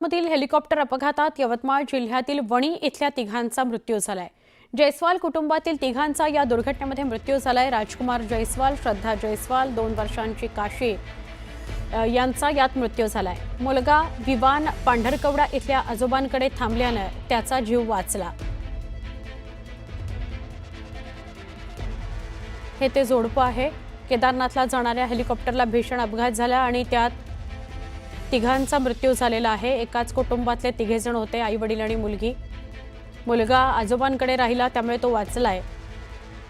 मधील हेलिकॉप्टर अपघातात यवतमाळ जिल्ह्यातील वणी इथल्या तिघांचा मृत्यू झालाय। जयस्वाल कुटुंबातील तिघांचा या दुर्घटनेमध्ये मृत्यू झालाय। राजकुमार जयस्वाल, श्रद्धा जयस्वाल, 2 वर्षांची काशी यांचा यात मृत्यू झालाय। मुलगा विवान पांढरकवडा इथल्या आजोबांकडे थांबल्याने त्याचा जीव वाचला। हे ते जोडपं आहे। केदारनाथला जाणाऱ्या हेलिकॉप्टरला भीषण अपघात झाला आणि त्यात तिघांचा मृत्यू झालेला आहे। एकाच कुटुंबातले तिघे जण होते, आई वडील आणि मुलगी। मुलगा आजोबांकडे राहिला त्यामुळे तो वाचलाय।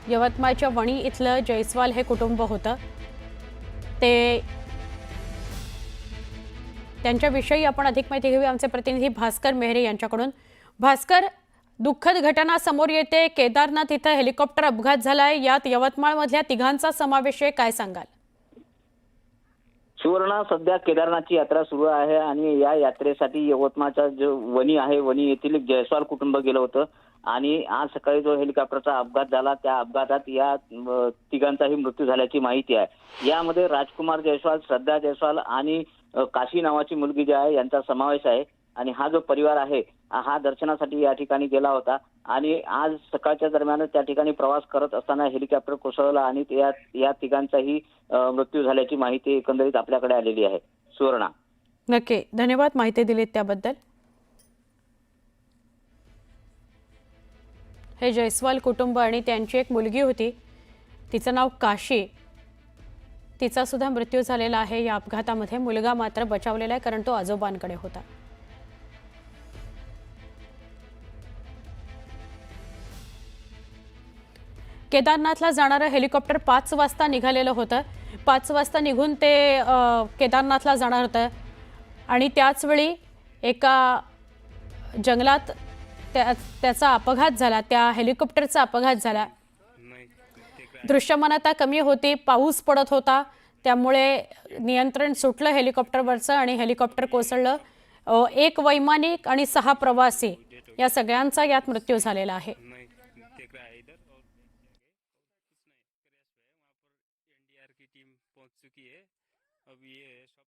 यवतमाळच्या वणी इथलं जयस्वाल हे कुटुंब होतं। त्यांच्याविषयी आपण अधिक माहिती घेऊया आमचे प्रतिनिधी भास्कर मेहरे यांच्याकडून। भास्कर, दुःखद घटना समोर येते। केदारनाथ इथं हेलिकॉप्टर अपघात झालाय, यात यवतमाळमधल्या तिघांचा समावेश आहे, काय सांगाल? सुवर्ण, सध्या केदारनाथची यात्रा सुरू आहे आणि या यात्रेसाठी यवतमाळचा जो वणी आहे, वणी येथील जयस्वाल कुटुंब गेलं होतं आणि आज सकाळी जो हेलिकॉप्टरचा अपघात झाला त्या अपघातात या तिघांचाही मृत्यू झाल्याची माहिती आहे। यामध्ये राजकुमार जयस्वाल, श्रद्धा जयस्वाल आणि काशी नावाची मुलगी जी आहे यांचा समावेश आहे। आणि हा जो परिवार आहे हा दर्शनासाठी या ठिकाणी गेला होता आणि आज सकाळच्या दरम्यान त्या ठिकाणी प्रवास करत असताना हेलिकॉप्टर कोसळला आणि या तिघांचाही मृत्यू झाल्याची माहिती एकंदरीत आपल्याकडे आलेली आहे। सुवर्णा, नक्की, धन्यवाद माहिती दिलीत त्याबद्दल। हे जयस्वाल कुटुंब आणि त्यांची एक मुलगी होती, तिचं नाव काशी। तिचा सुद्धा मृत्यू झालेला आहे या अपघातामध्ये। मुलगा मात्र बचावलेला आहे कारण तो आजोबांकडे होता। केदारनाथला जाणारं हेलिकॉप्टर 5 वाजता निघालेलं होतं। 5 वाजता निघून ते केदारनाथला जाणार होतं आणि त्याच वेळी एका जंगलात त्याचा अपघात झाला, त्या हेलिकॉप्टरचा अपघात झाला। दृश्यमानता कमी होती, पाऊस पडत होता, त्यामुळे नियंत्रण सुटलं हेलिकॉप्टरवरचं आणि हेलिकॉप्टर कोसळलं। 1 वैमानिक आणि 6 प्रवासी या सगळ्यांचा यात मृत्यू झालेला आहे। टीम पहुंच चुकी है। अब ये सब